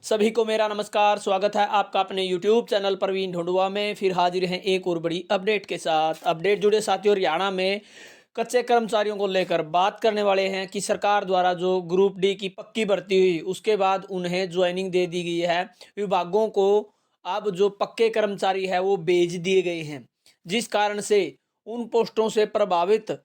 सभी को मेरा नमस्कार। स्वागत है आपका अपने YouTube चैनल प्रवीण ढूंढुआ में। फिर हाजिर हैं एक और बड़ी अपडेट के साथ। अपडेट जुड़े साथियों, हरियाणा में कच्चे कर्मचारियों को लेकर बात करने वाले हैं कि सरकार द्वारा जो ग्रुप डी की पक्की भर्ती हुई उसके बाद उन्हें ज्वाइनिंग दे दी गई है। विभागों को अब जो पक्के कर्मचारी है वो भेज दिए गए हैं, जिस कारण से उन पोस्टों से प्रभावित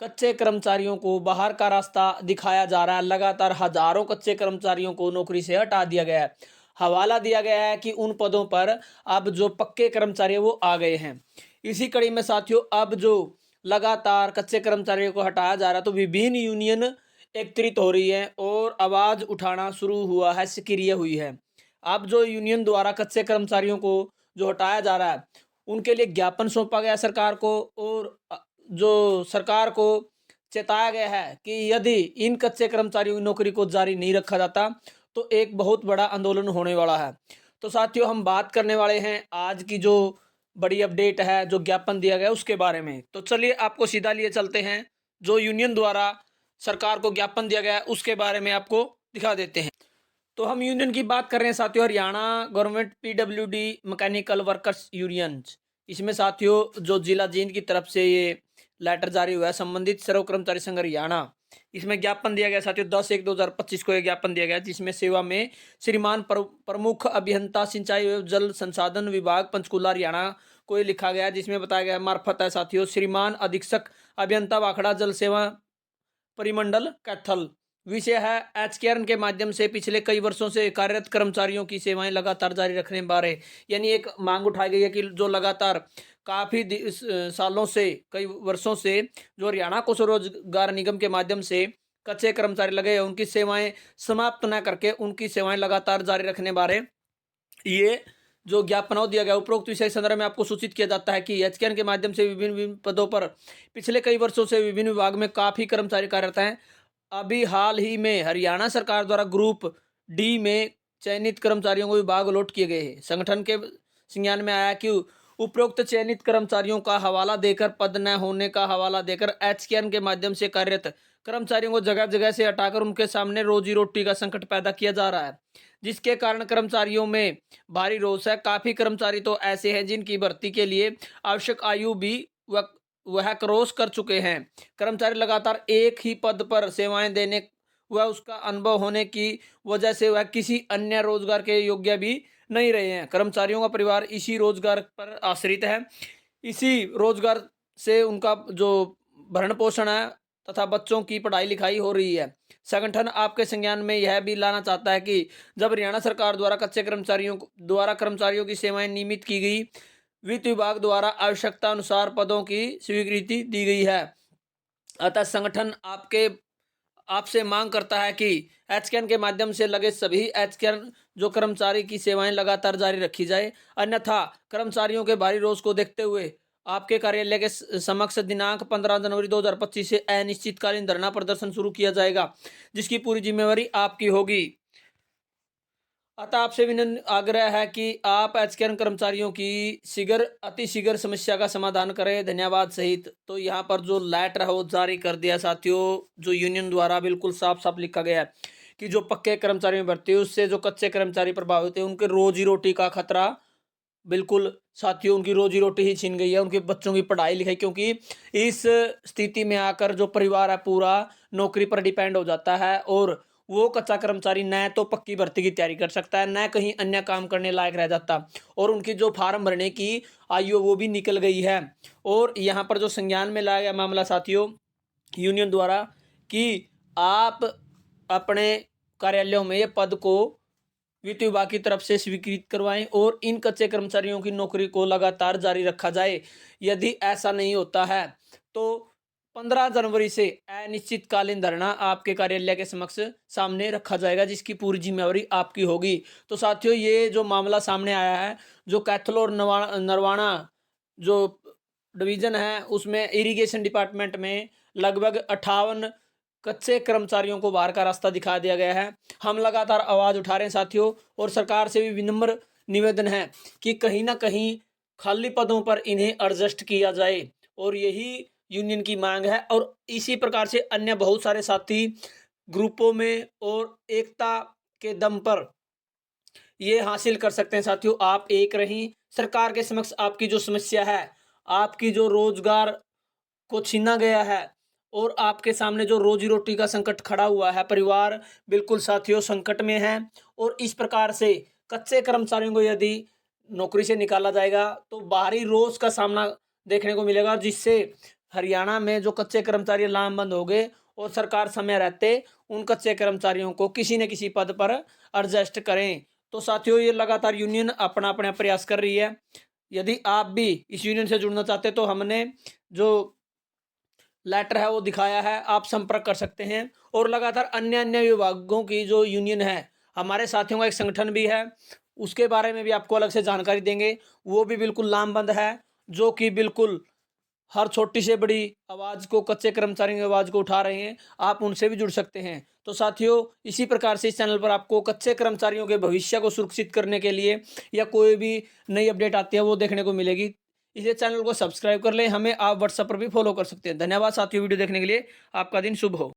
कच्चे कर्मचारियों को बाहर का रास्ता दिखाया जा रहा है। लगातार हजारों कच्चे कर्मचारियों को नौकरी से हटा दिया गया है। हवाला दिया गया है कि उन पदों पर अब जो पक्के कर्मचारी है वो आ गए हैं। इसी कड़ी में साथियों, अब जो लगातार कच्चे कर्मचारियों को हटाया जा रहा है तो विभिन्न यूनियन एकत्रित हो रही है और आवाज उठाना शुरू हुआ है, सक्रिय हुई है। अब जो यूनियन द्वारा कच्चे कर्मचारियों को जो हटाया जा रहा है उनके लिए ज्ञापन सौंपा गया सरकार को, और जो सरकार को चेताया गया है कि यदि इन कच्चे कर्मचारियों की नौकरी को जारी नहीं रखा जाता तो एक बहुत बड़ा आंदोलन होने वाला है। तो साथियों, हम बात करने वाले हैं आज की जो बड़ी अपडेट है, जो ज्ञापन दिया गया उसके बारे में। तो चलिए आपको सीधा लिए चलते हैं, जो यूनियन द्वारा सरकार को ज्ञापन दिया गया है उसके बारे में आपको दिखा देते हैं। तो हम यूनियन की बात कर रहे हैं साथियों, Haryana government PWD mechanical workers union. इसमें साथियों जो जिला जींद की तरफ से ये लेटर जारी हुआ है, संबंधित सर्व कर्मचारी संघ हरियाणा, इसमें ज्ञापन दिया गया साथियों 10/1/2025 को यह ज्ञापन दिया गया, जिसमें सेवा में श्रीमान प्रमुख अभियंता सिंचाई एवं जल संसाधन विभाग पंचकुला हरियाणा को ये लिखा गया है। जिसमें बताया गया मार्फत है साथियों श्रीमान अधीक्षक अभियंता वाखड़ा जल सेवा परिमंडल कैथल। विषय है एचकेआरएन के माध्यम से पिछले कई वर्षों से कार्यरत कर्मचारियों की सेवाएं लगातार जारी रखने बारे, यानी एक मांग उठाई गई है कि जो लगातार काफी सालों से, कई वर्षों से जो हरियाणा को स्वरोजगार निगम के माध्यम से कच्चे कर्मचारी लगे हैं उनकी सेवाएं समाप्त न करके उनकी सेवाएं लगातार जारी रखने बारे ये जो ज्ञापन दिया गया। उपरोक्त विषय संदर्भ में आपको सूचित किया जाता है कि एचकेआरएन के माध्यम से विभिन्न विभिन्न पदों पर पिछले कई वर्षों से विभिन्न विभाग में काफी कर्मचारी कार्यरत हैं। अभी हाल ही में हरियाणा सरकार द्वारा ग्रुप डी में चयनित कर्मचारियों को विभाग अलॉट किए गए हैं। संगठन के संज्ञान में आया कि उपरोक्त चयनित कर्मचारियों का हवाला देकर, पद न होने का हवाला देकर एचकेआरएन के माध्यम से कार्यरत कर्मचारियों को जगह जगह से हटाकर उनके सामने रोजी रोटी का संकट पैदा किया जा रहा है, जिसके कारण कर्मचारियों में भारी रोष है। काफी कर्मचारी तो ऐसे हैं जिनकी भर्ती के लिए आवश्यक आयु भी वह क्रॉस कर चुके हैं। कर्मचारी लगातार एक ही पद पर सेवाएं देने व उसका अनुभव होने की वजह से वह किसी अन्य रोजगार के योग्य भी नहीं रहे हैं। कर्मचारियों का परिवार इसी रोजगार पर आश्रित है, इसी रोजगार से उनका जो भरण पोषण है तथा बच्चों की पढ़ाई लिखाई हो रही है। संगठन आपके संज्ञान में यह भी लाना चाहता है कि जब हरियाणा सरकार द्वारा कच्चे कर्मचारियों की सेवाएं नियमित की गई, वित्त विभाग द्वारा आवश्यकता अनुसार पदों की स्वीकृति दी गई है, अतः संगठन आपसे मांग करता है कि एचकेआरएन के माध्यम से लगे सभी एचकेआरएन जो कर्मचारी की सेवाएं लगातार जारी रखी जाए। अन्यथा कर्मचारियों के भारी रोष को देखते हुए आपके कार्यालय के समक्ष दिनांक 15 जनवरी 2025 से अनिश्चितकालीन धरना प्रदर्शन शुरू किया जाएगा, जिसकी पूरी जिम्मेवारी आपकी होगी। अतः आपसे विनम्र आग्रह है कि आप एचकेआरएन कर्मचारियों की अति शीघ्र समस्या का समाधान करें। धन्यवाद सहित। तो यहाँ पर जो लेटर है वो जारी कर दिया साथियों, जो यूनियन द्वारा बिल्कुल साफ साफ लिखा गया है कि जो पक्के कर्मचारी में भर्ती है उससे जो कच्चे कर्मचारी प्रभावित है उनके रोजी रोटी का खतरा, बिल्कुल साथियों उनकी रोजी रोटी ही छीन गई है, उनके बच्चों की पढ़ाई लिखाई, क्योंकि इस स्थिति में आकर जो परिवार है पूरा नौकरी पर डिपेंड हो जाता है और वो कच्चा कर्मचारी न तो पक्की भर्ती की तैयारी कर सकता है, न कहीं अन्य काम करने लायक रह जाता, और उनकी जो फार्म भरने की आयु वो भी निकल गई है। और यहाँ पर जो संज्ञान में लाया गया मामला साथियों यूनियन द्वारा कि आप अपने कार्यालयों में ये पद को वित्त विभाग की तरफ से स्वीकृत करवाएं और इन कच्चे कर्मचारियों की नौकरी को लगातार जारी रखा जाए। यदि ऐसा नहीं होता है तो 15 जनवरी से अनिश्चितकालीन धरना आपके कार्यालय के समक्ष सामने रखा जाएगा, जिसकी पूरी जिम्मेवारी आपकी होगी। तो साथियों, ये जो मामला सामने आया है, जो कैथल और नरवाना जो डिवीजन है उसमें इरिगेशन डिपार्टमेंट में लगभग 58 कच्चे कर्मचारियों को बाहर का रास्ता दिखा दिया गया है। हम लगातार आवाज उठा रहे हैं साथियों, और सरकार से भी विनम्र निवेदन है कि कहीं ना कहीं खाली पदों पर इन्हें एडजस्ट किया जाए, और यही यूनियन की मांग है। और इसी प्रकार से अन्य बहुत सारे साथी ग्रुपों में और एकता के दम पर ये हासिल कर सकते हैं साथियों आप एक रहीं सरकार के समक्ष आपकी जो समस्या है, आपकी जो रोजगार को छीना गया है और आपके सामने जो रोजी-रोटी का संकट खड़ा हुआ है, परिवार बिल्कुल साथियों संकट में है और इस प्रकार से कच्चे कर्मचारियों को यदि नौकरी से निकाला जाएगा, तो बाहरी रोष का सामना देखने को मिलेगा जिससे हरियाणा में जो कच्चे कर्मचारी लामबंद हो गए और सरकार समय रहते उन कच्चे कर्मचारियों को किसी न किसी पद पर एडजस्ट करें। तो साथियों ये लगातार यूनियन अपना प्रयास कर रही है। यदि आप भी इस यूनियन से जुड़ना चाहते हैं तो हमने जो लेटर है वो दिखाया है, आप संपर्क कर सकते हैं। और लगातार अन्य विभागों की जो यूनियन है, हमारे साथियों का एक संगठन भी है, उसके बारे में भी आपको अलग से जानकारी देंगे। वो भी बिल्कुल लामबंद है, जो कि बिल्कुल हर छोटी से बड़ी आवाज़ को, कच्चे कर्मचारियों की आवाज़ को उठा रहे हैं। आप उनसे भी जुड़ सकते हैं। तो साथियों इसी प्रकार से इस चैनल पर आपको कच्चे कर्मचारियों के भविष्य को सुरक्षित करने के लिए या कोई भी नई अपडेट आती है वो देखने को मिलेगी। इसलिए चैनल को सब्सक्राइब कर लें। हमें आप व्हाट्सएप पर भी फॉलो कर सकते हैं। धन्यवाद साथियों वीडियो देखने के लिए। आपका दिन शुभ हो।